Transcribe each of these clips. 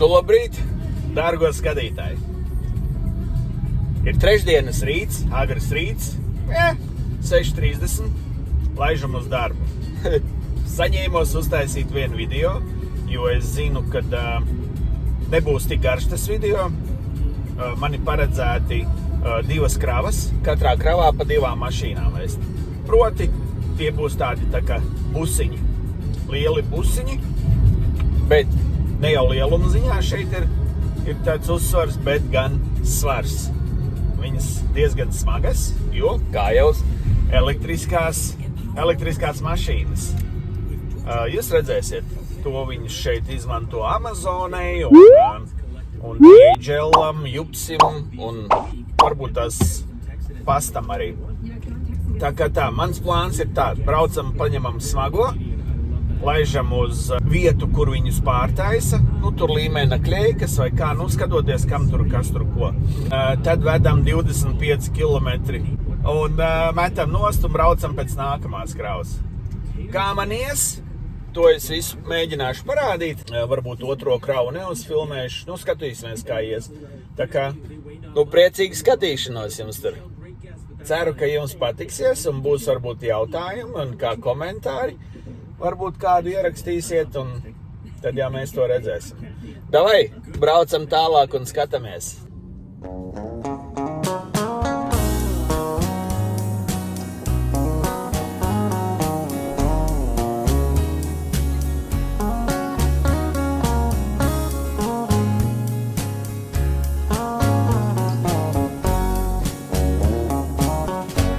Labrīt, dārgo skatītāji! Ir trešdienas rīts, agrs rīts, 6:30, laižam uz darbu. Saņēmos uztaisīt vienu video, jo es zinu, ka nebūs tik garš tas video. Man ir paredzēti 2 kravas, katrā kravā pa 2 mašīnām vest. Proti, tie būs tādi tā kā busiņi, lieli busiņi, bet ne jau lieluma ziņā šeit ir tāds uzsvars, bet gan svars. Viņas diezgan smagas, jo, kā jau elektriskās mašīnas. Jūs redzēsiet, to viņas šeit izmanto Amazonai un DHL-am, Jupsim un varbūt tās pastam arī. Tā kā mans plāns ir tāds, braucam, paņemam smago, laižam uz vietu, kur viņus pārtaisa, tur līmēna kļeikas vai kā, skatoties, kam kas tur ko. Tad vedam 25 kilometri un metam nost un braucam pēc nākamās kravas. Kā man ies, to es visu mēģināšu parādīt. Varbūt otro kravu neuzfilmēšu, skatīsimies, kā ies. Tā kā, priecīgi skatīšanos jums tur. Ceru, ka jums patiksies un būs varbūt jautājumi un kā komentāri. Varbūt kādu ierakstīsiet, un tad jau mēs to redzēsim. Davai, braucam tālāk un skatāmies.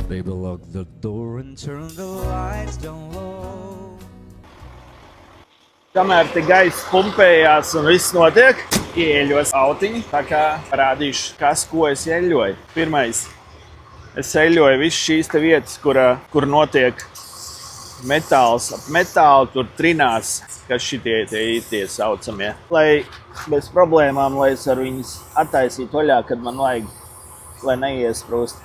Baby, lock the door and turn the lights down low. Kamēr te gaiss pumpējās un viss notiek, ieeļos autiņi, tā kā parādīšu, ko es eļļoju. Pirmais, es eļļoju visu šīs te vietas, kur notiek metāls ap metālu, tur trinās, kas šitie saucamie. Lai bez problēmām, lai es ar viņus attaisītu vaļā, kad man vajag, lai neiesprūst.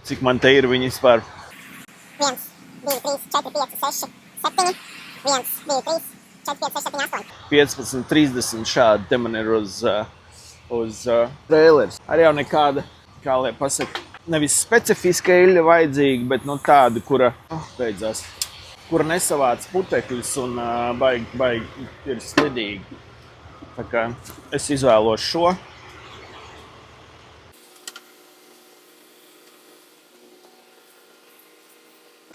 Cik man te ir viņas par? 1, 2, 3, 4, 5, 6, 7, 1, 2, 3, 4, 5, 6, 7, 8. 15-30 šādi te man ir uz trailers. Arī jau nekāda, kā lai pasaka, nevis specifiska eļļa vajadzīga, bet tāda, kura nesavāc putekļus un baigi ir slidīgi. Tā kā es izvēlos šo.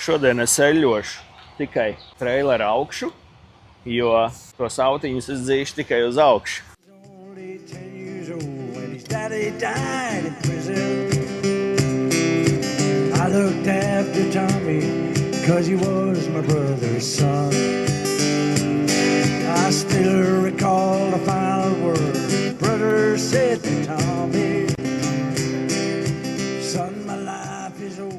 Šodien es eļļošu tikai trailera augšu, jo tos autiņus es dzīšu tikai uz augšu. Only 10 years old when his daddy died in prison. I looked after Tommy because he was my brother's son. I still recall the final word brother said to Tommy, son, my life is over.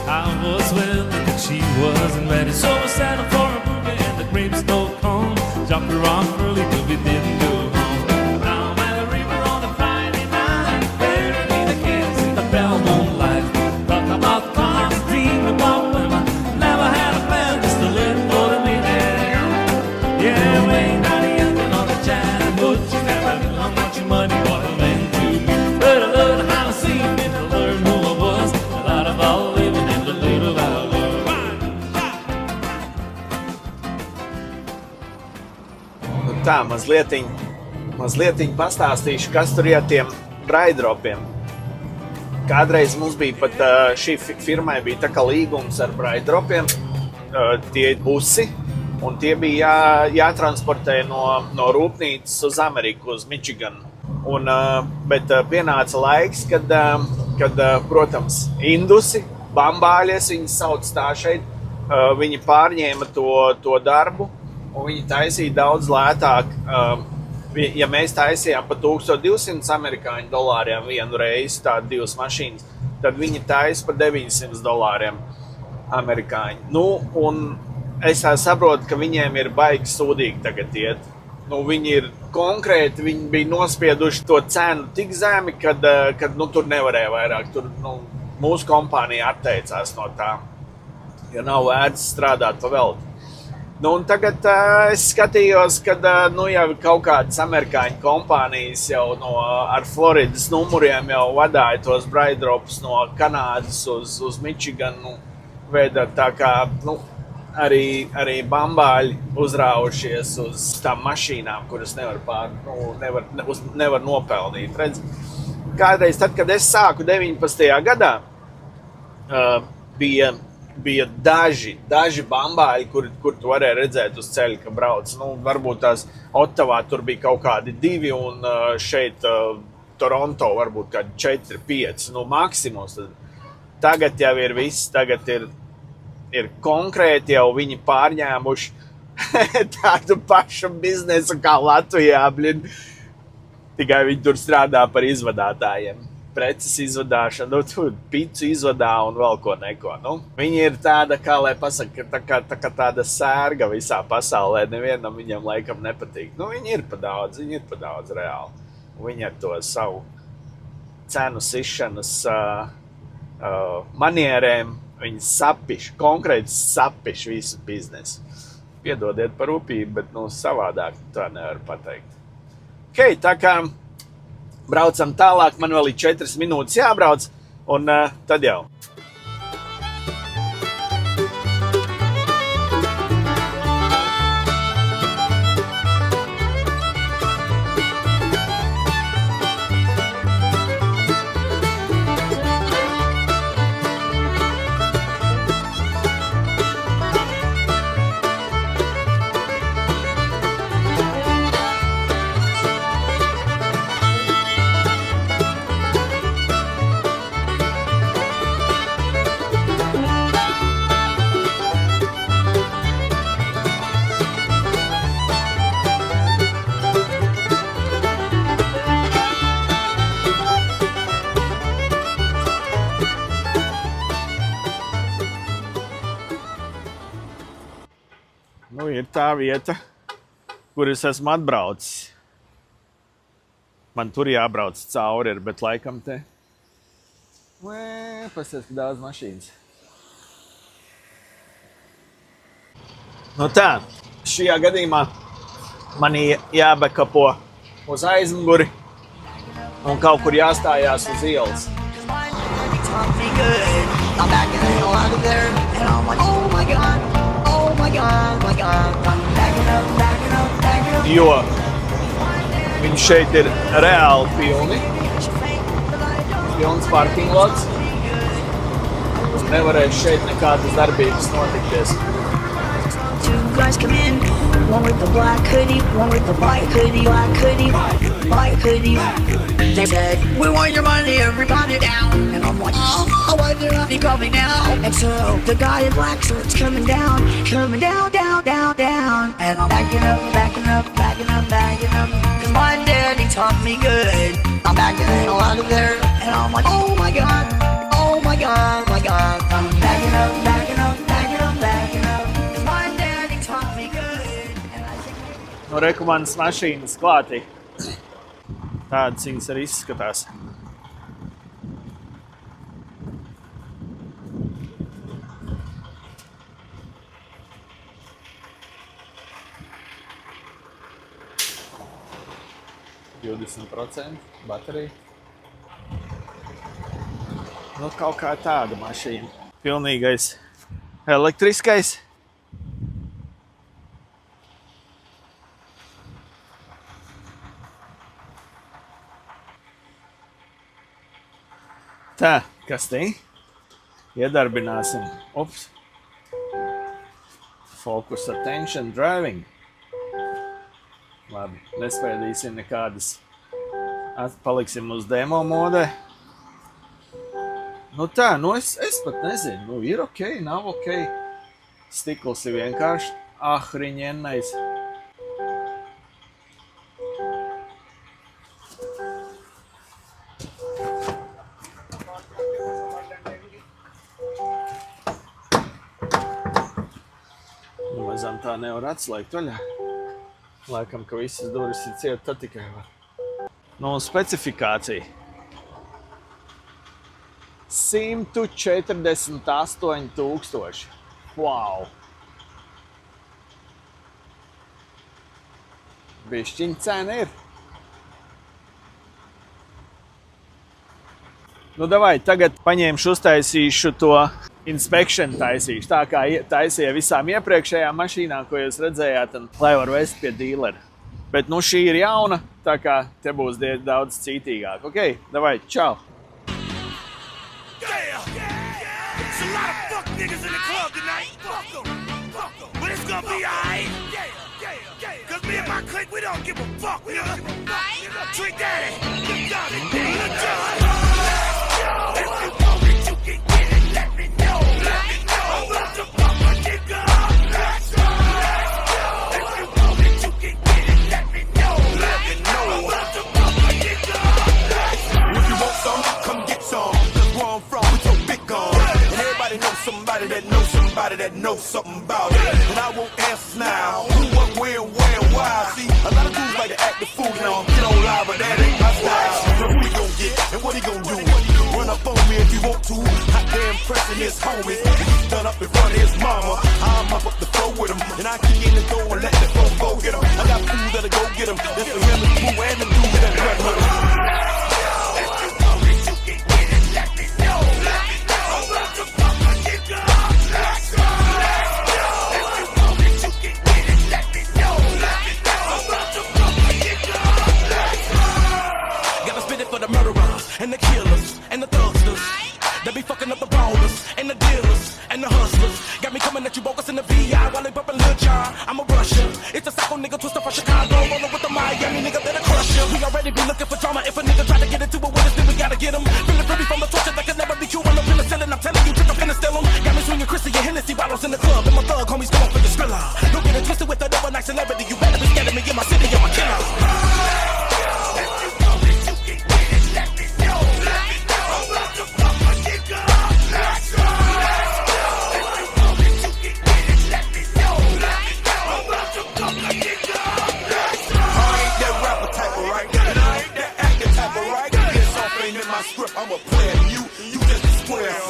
I was willing, but she wasn't ready. So I settled for a boogie and the grapes don't come. Dropped her off early, but we didn't go home. Now I'm at the river on a Friday night, burying me the kids in the Belmont light. Talk about cars, dream about women. Never had a plan, just to live for the minute. Yeah, way down the engine on the jam, but you never knew how much money what it meant to me. But I learned how to see me, to learn who I was. A lot of all living in the little hour. Tā, mazlietiņ pastāstīšu, kas tur ir tiem braidropiem. Kādreiz mums bija pat, šī firmai bija tā kā līgums ar braidropiem, tie busi, un tie bija jātransportē no rūpnīcas uz Ameriku, uz Michiganu. Bet pienāca laiks, kad protams, indusi, bambāļies, viņi sauc tā šeit, viņi pārņēma to darbu, un viņi taisīja daudz lētāk. Ja mēs taisījām pa $1200 amerikāņu dolāriem vienu reizi, tādu divas mašīnas, tad viņi taisa pa $900 amerikāņu. Nu, un es saprotu, ka viņiem ir baigi sūdīgi tagad iet. Nu, viņi ir konkrēti, viņi bija nospieduši to cenu tik zemi, kad tur nevarēja vairāk. Tur, mūsu kompānija atteicās no tā, jo nav vērts strādāt pa velti. Nu, un tagad es skatījos, kad jau kaut kādas amerikāņu kompānijas jau ar Floridas numuriem jau vadāja tos braidropus no Kanādas uz Mičiganu. Veda tā kā, arī bambāļi uzrāvušies uz tām mašīnām, kuras nevar nopelnīt. Redz, kādreiz, tad, kad es sāku 19. gadā, bija daži bambāļi, kur tu varēji redzēt uz ceļa, ka brauc. Varbūt tās Ottavā tur bija kaut kādi 2, un šeit Toronto varbūt kādi 4, 5, maksimums. Tagad jau ir viss, tagad ir konkrēti jau viņi pārņēmuši tādu pašu biznesu kā Latvijā, tikai viņi tur strādā par izvadātājiem. Preces izvadāšana, tur picu izvadā un vēl ko neko. Viņi ir tāda, kā lai pasaka, tā kā tāda sērga visā pasaulē, nevienam viņam laikam nepatīk. Viņi ir pa daudz reāli. Viņi ar to savu cenu sišanas manierēm, viņi sapiši, konkrēti sapiši visu biznesu. Piedodiet par rūpību, bet savādāk tā nevar pateikt. Ok, tā kā braucam tālāk, man vēl ir 4 minūtes jābrauc, un tad jau. Ir tā vieta, kur es esmu atbraucis. Man tur jābrauc cauri, bet laikam te. Pasies, ka daudz mašīnas. Tā, šajā gadījumā man jābekapo uz aizmuguri un kaut kur jāstājās uz ielas. Jo viņi šeit ir reāli pilns parking lots. Nevarēs šeit nekādas darbības notikties. Two guys come in, one with the black hoodie, one with the white hoodie, black hoodie, white hoodie. They said, we want your money, everybody down. And I'm like, oh, why did I be coming down? And so the guy in black shirt's coming down, down, down, down. And I'm backing up, backing up, backing up, backing up. Cause my daddy taught me good. I'm backing the hell out of there. And I'm like, oh my God, oh my God, my God. I'm backing up, backing up, backing up, backing up. Cause my daddy taught me good. And I think... Reku manas mašīnas klātī. Tādas viņas arī izskatās. Baterija. Kaut kā tāda mašīna. Pilnīgais elektriskais. Tā, kas te? Iedarbināsim. Ups. Focus, attention, driving. Labi, nespēdīsim nekādas Paliksim uz demo modē. Nu tā, nu es pat nezinu, nu ir ok, nav ok. Stikls ir vienkārši ahriņienais. Mazam tā nevar atslēgt vaļā. Laikam, ka visas durvis ir ciet, tad tikai var. Nu, specifikācija. 148,000. Wow! Bišķiņ cena ir. Nu, davai, tagad paņēmšu, uztaisīšu to inspection taisīšu. Tā kā taisīja visām iepriekšējām mašīnām, ko jūs redzējāt, un lai var vest pie dīlera. Bet nu šī ir jauna, tā kā te būs daudz cītīgāk. Ok, davai, čau! It's a lot of fuck niggas in the club tonight. Fuck 'em. But it's gonna be alright. Cause me and my clique, we don't give a fuck, nigga. Trick Daddy, you got it, nigga. If you want it, you can get it. Let me know. What the fuck, my nigga? Let's go. If you want it, you can get it. Let me know. What the fuck, my nigga? If you want some, come get some. Cause where I'm from, we so big on. And everybody knows somebody that knows somebody that knows something about it. And I won't answer now. Who, what, where, why? See, a lot of dudes like to act the fool now. Get on live, but that ain't my style. So who he gon' get and what he gon' do? Run up on me if you want to. Hot damn pressing his homies. He's done up in front of his mama. I'm up the floor with him. And I kick in the door and let the floor go get him. I got food that'll go get him. That's for him, the boo, and the dude that run with him. And the killers, and the thugsters, they be fucking up the ballers, and the dealers, and the hustlers. Got me coming at you bogus in the VI while they bumpin' Lil Jon. I'm a Russia. It's a psycho nigga twister from Chicago, rollin' with the Miami nigga that'll crush ya. We already be looking for drama. If a nigga try to get into it with us, then we gotta get him. Feeling free from the torture that can never be cured. I'm penicillin, I'm telling you, trick, I'm finna steal him. Got me swinging Chrissy and Hennessy bottles in the club, and my thug homies going for the thriller. Don't get it twisted with that overnight celebrity. You better be scared of me in my city, I'm a killer. I'm a player, you just a square.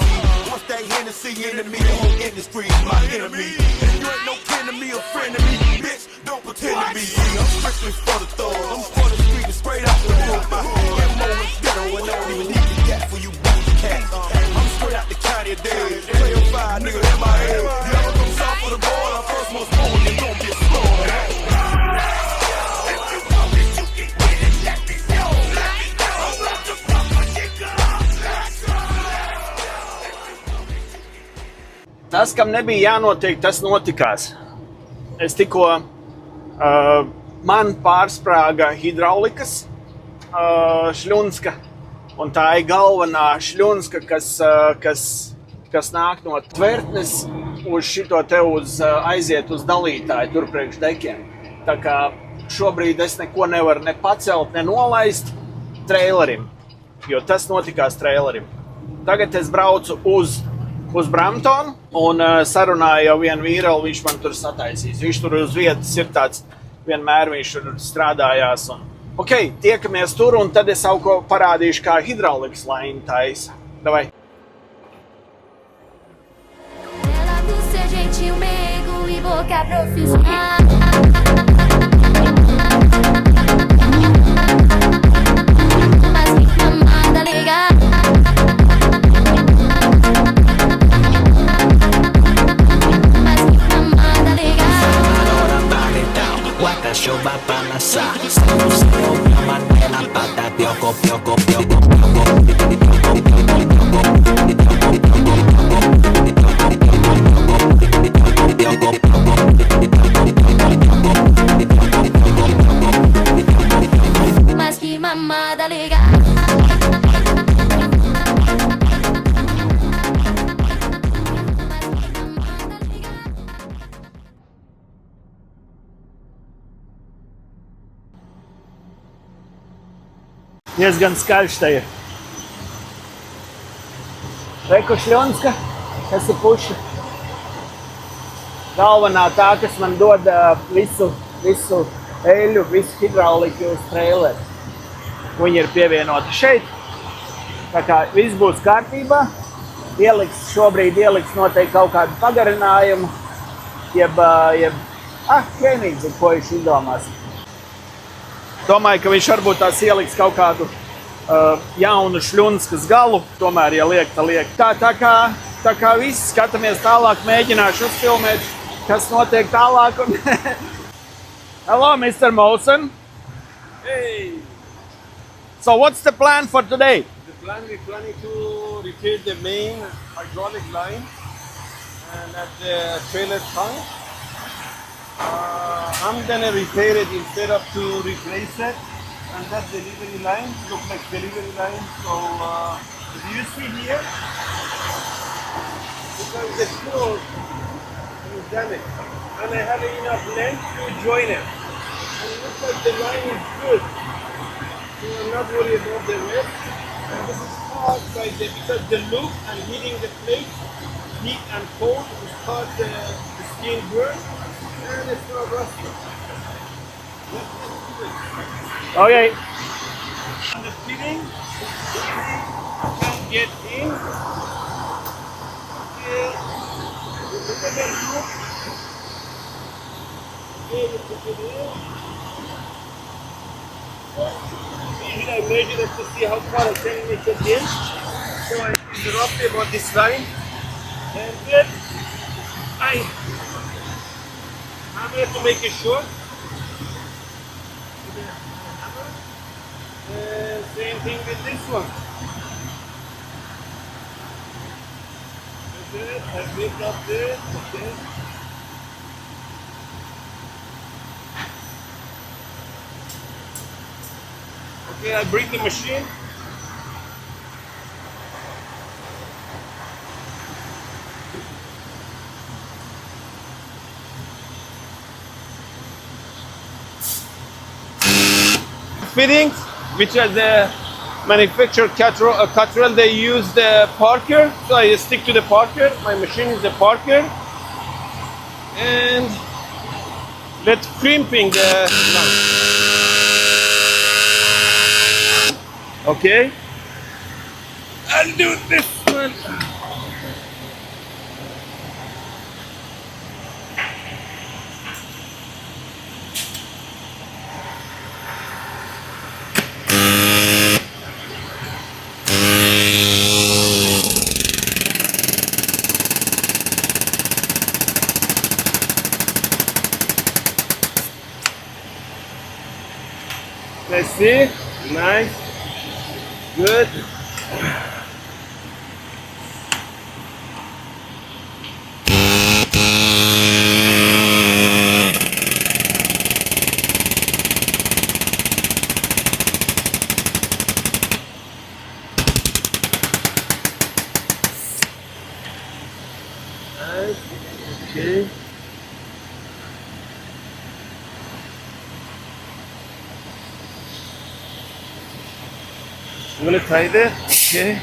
Once that Hennessy enemy, the whole industry is my enemy. And you ain't no kin to me or friend to me, bitch, don't pretend to be. I'm strictly for the thugs, I'm for the street and straight out the hood. My MO is ghetto and I don't even need the gat for you booty cats. I'm straight out the county of dead, play a fire, nigga, in my head. You ever come south for the ball, I first most born, you gon' get slaughtered. Tas, kam nebija jānotiek, tas notikās. Es tikko man pārsprāga hidraulikas šļunska, un tā ir galvenā šļunska, kas nāk no tvertnes uz šito te aiziet uz dalītāju tur priekš dekiem. Tā kā šobrīd es neko nevaru ne pacelt, ne nolaist trailerim, jo tas notikās trailerim. Tagad es braucu uz Bramptonu un sarunāju jau vienu vīralu, viņš man tur sataisīs. Viņš tur uz vietas ir tāds, vienmēr viņš tur strādājās. Un, ok, tiekamies tur un tad es ko parādīšu, kā hidraulikas laini taisa. Davai. Ela do seu jeitinho meigo e boca profissional. Mas que camada legal. Guarda, show vai balançar. Se você ouvir uma tela, bata pioco, pioco, pioco, pioco. Mas que mamma da legare. Diezgan skaļš te ir. Reku Šļonska, kas ir puša. Galvenā tā, kas man dod visu eļu, visu hidrauliku uz traileri. Viņi ir pievienoti šeit. Tā kā viss būs kārtībā. Šobrīd ieliks noteikti kaut kādu pagarinājumu. Vienīgs ir, ko viņš izdomās. Domāju, ka viņš varbūt tās ieliks kaut kādu jaunu Šļunskas galu. Tomēr, ja liek, tā liek. Tā kā viss, skatāmies tālāk, mēģināšu uzfilmēt, kas notiek tālāk. Hello, Mr. Molson. Hey, So what's the plan for today? the plan we're planning to repair the main hydraulic line and at the trailer trunk. I'm gonna repair it instead of to replace it, and that delivery line looks like delivery line. So do you see here? Because the screw is damaged, and I have enough length to join it. And it looks like the line is good. So I'm not worried about the rest. And this is caused by because the loop and hitting the plate, heat and cold, is caused the skin burn, and it's not rusty. Okay. And the fitting, can get in. Okay. Look at the loop. Okay, you put it in. Usually I measure it to see how far I can make it in. So I is roughly about this line. And then I hammer it to make it short. Same thing with this one. Okay, I make up this. Okay. Okay, I bring the machine. Fittings, which are the manufactured Cottrell, they use the Parker, so I stick to the Parker. My machine is the Parker, and let's crimping the line. Okay, I'll do this one. Let's see, nice. Good. Nice. Okay. I'm gonna tie that. Okay.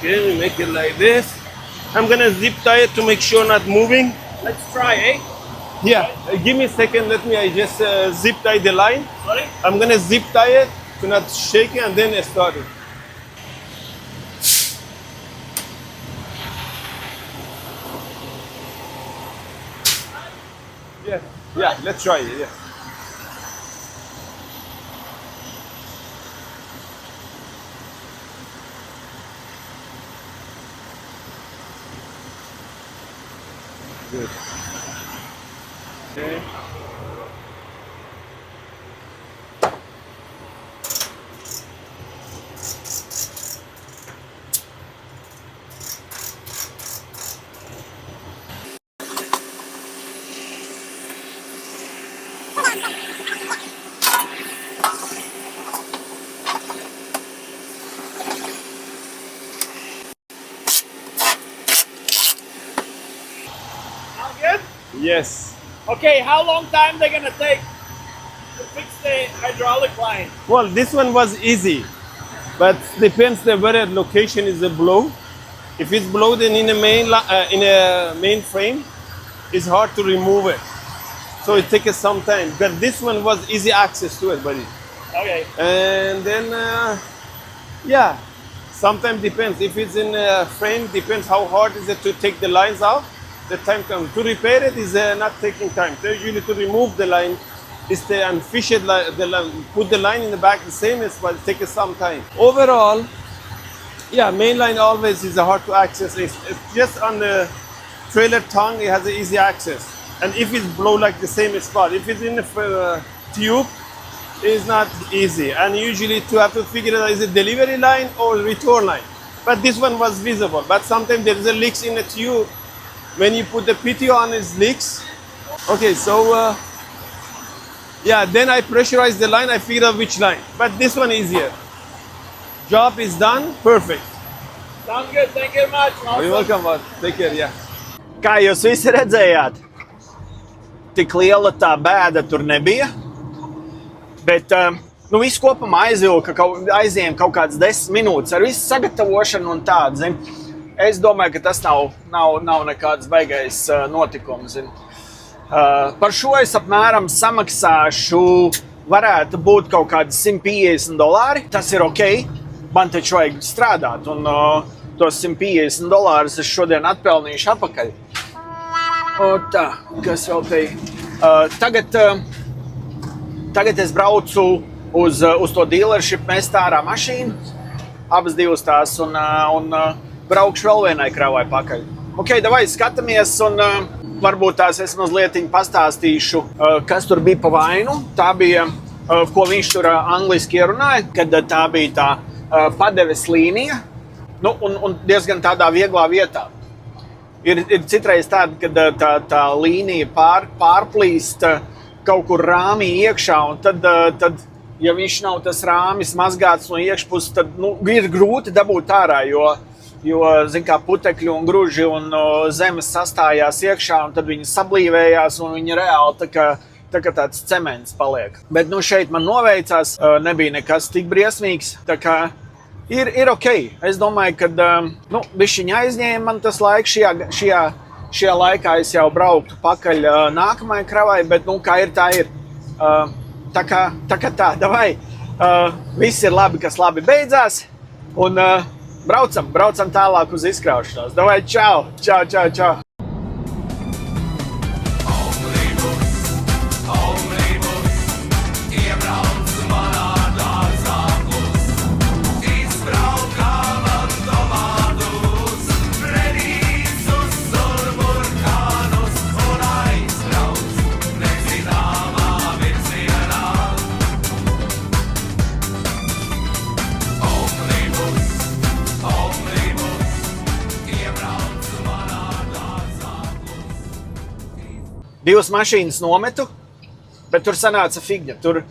Okay, we make it like this. I'm gonna zip tie it to make sure not moving. Let's try, eh? Yeah, give me a second. Let me. I just zip tie the line. Sorry? I'm gonna zip tie it to not shake it and then start it. Yeah, let's try it. Yeah. good. Okay. All good? Yes. Okay, how long time they gonna take to fix the hydraulic line? Well, this one was easy, but depends the where location is the blow. If it's blowed in a main frame, it's hard to remove it. So it takes some time. But this one was easy access to it, buddy. Okay. And then, yeah, sometimes depends. If it's in a frame, depends how hard is it to take the lines out. The time comes. To repair it is not taking time. So usually to remove the line is to unfish it, put the line in the back the same as, but it takes some time. Overall, yeah, main line always is hard to access. It's just on the trailer tongue, it has an easy access. And if it's blow like the same spot, if it's in the tube, it's not easy. And usually to have to figure it out, is it delivery line or return line? But this one was visible. But sometimes there is a leaks in the tube. When you put the PTO on, it leaks. Okay, so yeah, then I pressurize the line, I figure out which line. But this one easier. Job is done, perfect. Sounds good, thank you very much. Awesome. You're welcome, bud. Take care, yeah. Kā jūs visi redzējāt, tik liela tā bēda tur nebija, bet nu, viss kopumā aizņēma kaut kādas 10 minūtes ar visu sagatavošanu un tādu, zin. Es domāju, ka tas nav nekāds baigais notikums, zin. Par šo es apmēram samaksāšu, varētu būt kaut kādi $150. Tas ir ok, man taču vajag strādāt, un tos $150 es šodien atpelnīšu atpakaļ. O tā, kas vēl te? Tagad es braucu uz to dealership, mest ārā mašīnu, abas divas tās, un braukšu vēl vienai kravai pakaļ. Ok, davai, skatāmies, un varbūt tās es mazliet pastāstīšu, kas tur bija pa vainu. Tā bija, ko viņš tur angliski ierunāja, kad tā bija tā padeves līnija, nu, un diezgan tādā vieglā vietā. Ir citreiz tāda, kad tā līnija pārplīst kaut kur rāmī iekšā, un tad, ja viņš nav tas rāmis mazgāts no iekšpuses, tad ir grūti dabūt ārā, jo zin kā, putekļi un gruži un zemes sastājās iekšā, un tad viņi sablīvējās, un viņi reāli tā kā tāds cements paliek. Bet šeit man noveicās, nebija nekas tik briesmīgs, tā kā ir ok. Es domāju, ka bišķiņ aizņēma man tas laiks, šajā laikā es jau brauktu pakaļ nākamajai kravai, bet kā ir, tā ir. Tā kā tā, davai, viss ir labi, kas labi beidzās, un braucam tālāk uz izkraušanos. Davai, čau! Divas mašīnas nometu, bet tur sanāca figņa. Tur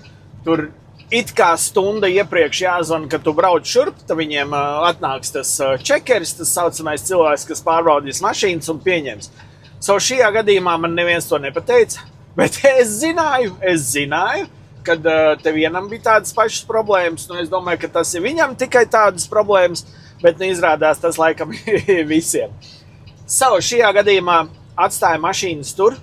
it kā stunda iepriekš jāzvan, kad tu brauc šurp, tad viņiem atnāks tas čekeris, tas saucamais cilvēks, kas pārbaudīs mašīnas un pieņems. Šajā gadījumā man neviens to nepateica, bet es zināju, kad te vienam bija tādas pašas problēmas, es domāju, ka tas ir viņam tikai tādas problēmas, bet izrādās tas laikam visiem. Šajā gadījumā atstāja mašīnas tur.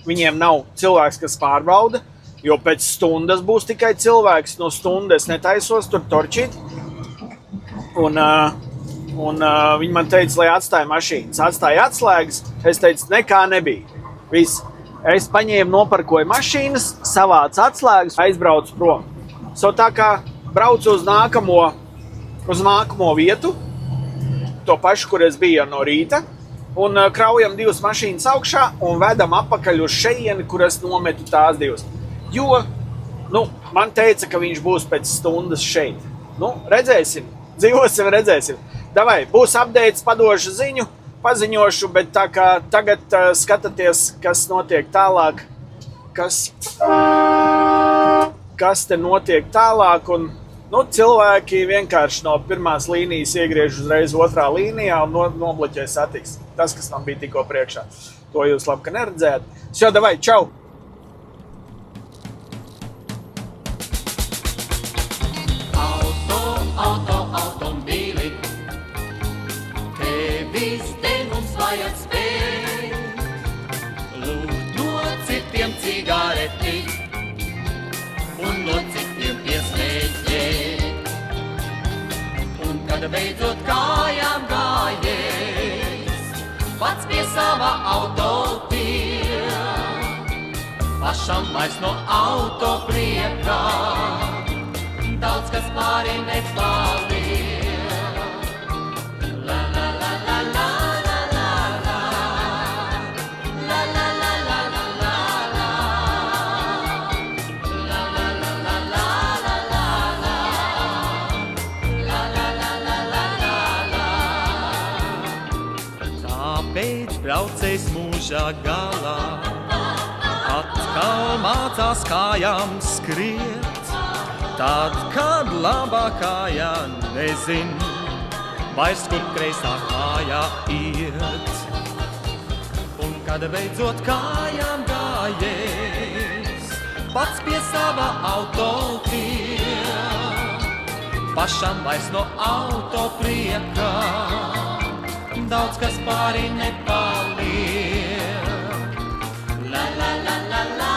Viņiem nav cilvēks, kas pārbauda, jo pēc stundas būs tikai cilvēks. No stundas netaisos tur torčīt. Un viņi man teica, lai atstāja mašīnas. Atstāja atslēgas. Es teicu, nekā nebija. Viss. Es paņēmu, noparkoju mašīnas, savācu atslēgas, aizbraucu prom. Tā kā braucu uz nākamo vietu, to pašu, kur es biju no rīta, un kraujam 2 mašīnas augšā un vedam apakaļ uz šeieni, kur es nometu tās 2. Jo, man teica, ka viņš būs pēc stundas šeit. Redzēsim, dzīvosim, redzēsim. Davai, būs updates, padošu ziņu, paziņošu, bet tā kā tagad skatāties, kas notiek tālāk, kas te notiek tālāk, un cilvēki vienkārši no pirmās līnijas iegriež uzreiz otrā līnijā un nobloķē satiksmi. Tas, kas man bija tikko priekšā. To jūs labi, ka neredzējāt. Davai, čau! Automobīli, tevis dēļ mums vajag spēt, lūgt no citiem cigareti un no citiem piesmēķēt. Un kad beidzot kājām gājies, pats pie sava auto tiek, pašam vairs no auto priekā, daudz kas pāri nepaliek. La la la la la la la la, la la la la la la la, la la la la la la la la, la la la la la la la. Tāpēc braucējs mūža galā atkal mācās kājām skriet. Tad, kad labā kājā nezin, vairs kur kreisā kājā iet. Un kad beidzot kājām gājies, pats pie sava auto tiek, pašam vairs no auto priekā, daudz kas pāri nepaliek. La la la la la.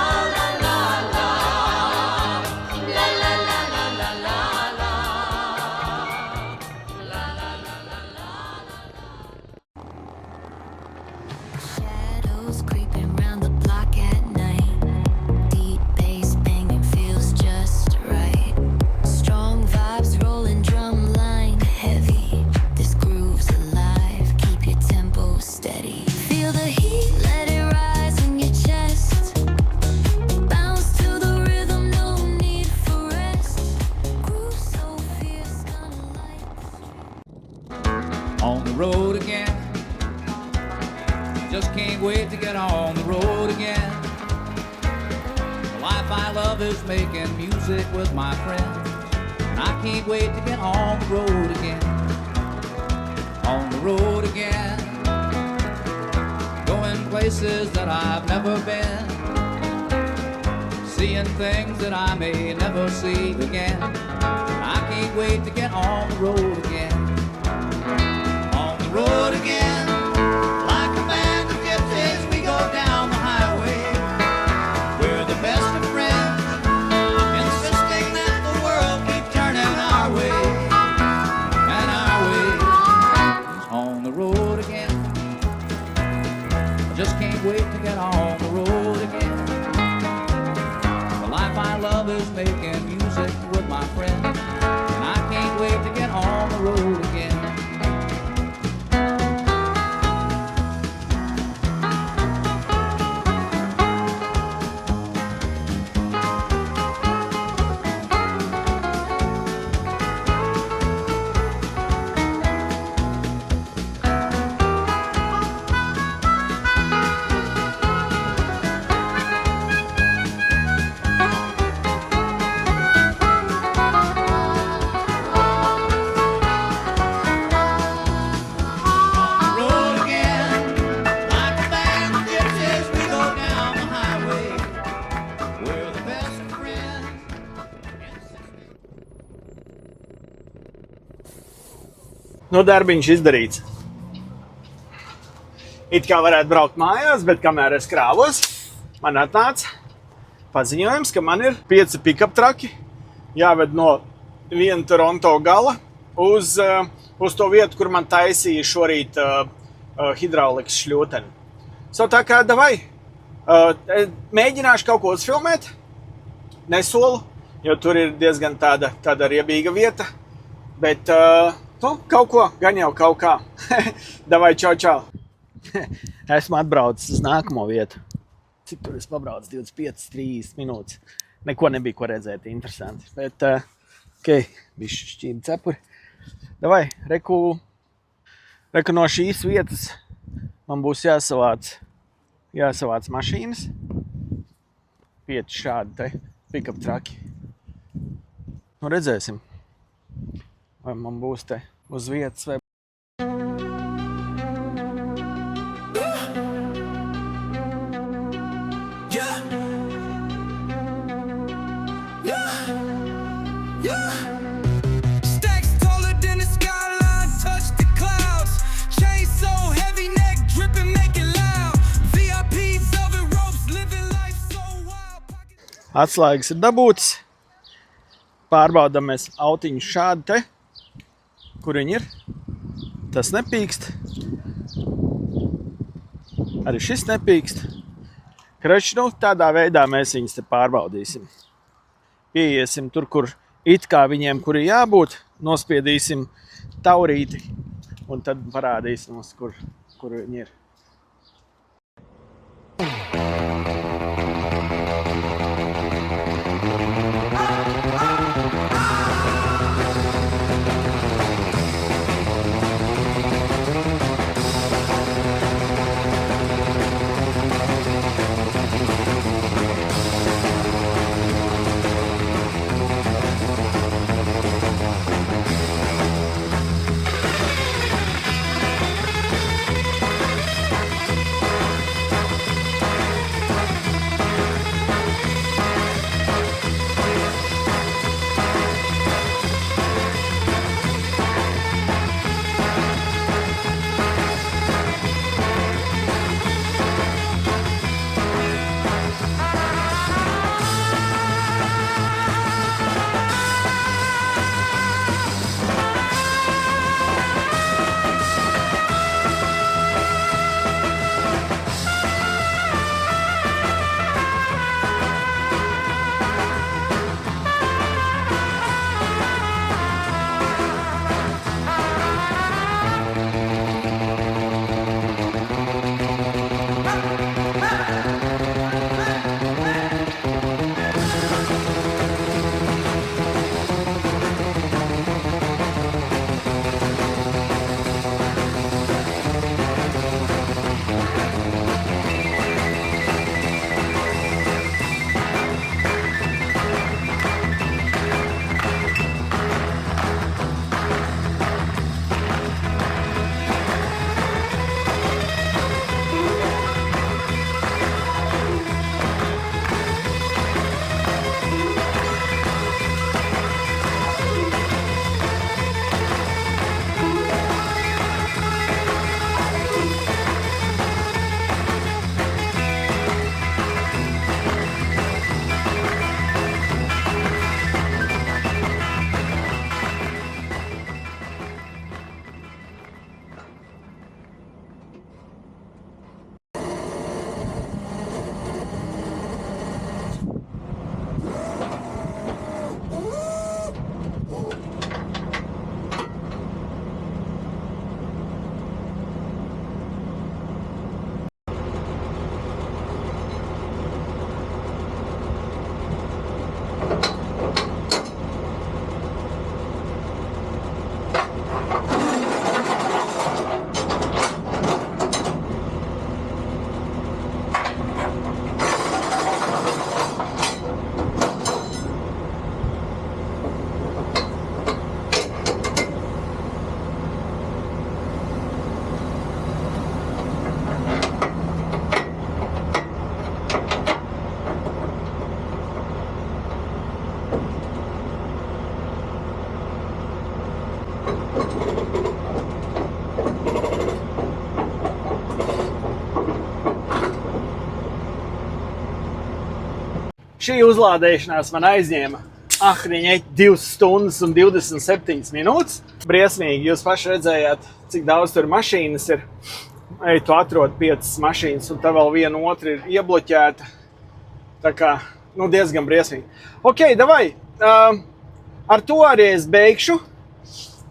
On the road again. Just can't wait to get on the road again. The life I love is making music with my friends, and I can't wait to get on the road again. On the road again. Going places that I've never been, seeing things that I may never see again. I can't wait to get on the road again. Road again, like a band of gypsies, we go down the highway. We're the best of friends, insisting that the world keep turning our way, and our way is on the road again. I just can't wait to get on the road again. The life I love is making music with my friends, and I can't wait to get on the road again. Darbiņš izdarīts. It kā varētu braukt mājās, bet kamēr es krāvos, man atnāca paziņojums, ka man ir 5 pick-up traki jāved no viena Toronto gala uz to vietu, kur man taisīja šorīt hidraulikas šļūteni. Tā kā davai, mēģināšu kaut ko uzfilmēt, nesolu, jo tur ir diezgan tāda riebīga vieta, bet kaut ko, gan jau kaut kā. Davai, čau, čau. Esmu atbraucis uz nākamo vietu. Cik tur es pabraucu? 25-30 minūtes. Neko nebija ko redzēt, interesanti. Bet, bišķi šķīdi cepuri. Davai, reku no šīs vietas man būs jāsavāc mašīnas. 5 šādi te pick-up traki. Nu, redzēsim, vai man būs te uz vietas vai... Atslēgas ir dabūtas. Pārbaudāmies autiņu šādi te. Kur viņi ir? Tas nepīkst. Arī šis nepīkst. Krači, tādā veidā mēs viņus te pārbaudīsim. Pieiesim tur, kur it kā viņiem, kur ir jābūt, nospiedīsim taurīti un tad parādīsim mums, kur viņi ir. Šī uzlādēšanās man aizņēma ahriņai 2 stundas un 27 minūtes. Briesmīgi, jūs paši redzējāt, cik daudz tur mašīnas ir. Ej, tu atrod 5 mašīnas un tā vēl viena otra ir iebloķēta. Tā kā, diezgan briesmīgi. Ok, davai, ar to arī es beigšu.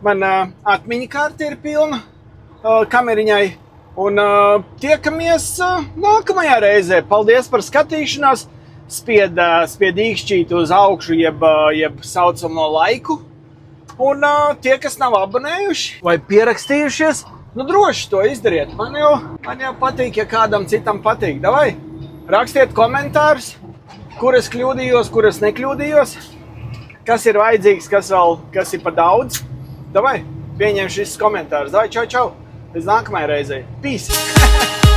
Man atmiņa karte ir pilna kameriņai. Un tiekamies nākamajā reizē. Paldies par skatīšanos. Spied īkšķīt uz augšu, jeb saucamo laiku. Un tie, kas nav abonējuši vai pierakstījušies, droši to izdariet. Man jau patīk, ja kādam citam patīk. Davai, rakstiet komentārus, kur es kļūdījos, kur es nekļūdījos. Kas ir vajadzīgs, kas ir pa daudz. Davai, pieņem šis komentārs. Davai, čau. Līdz nākamajai reizei. Peace!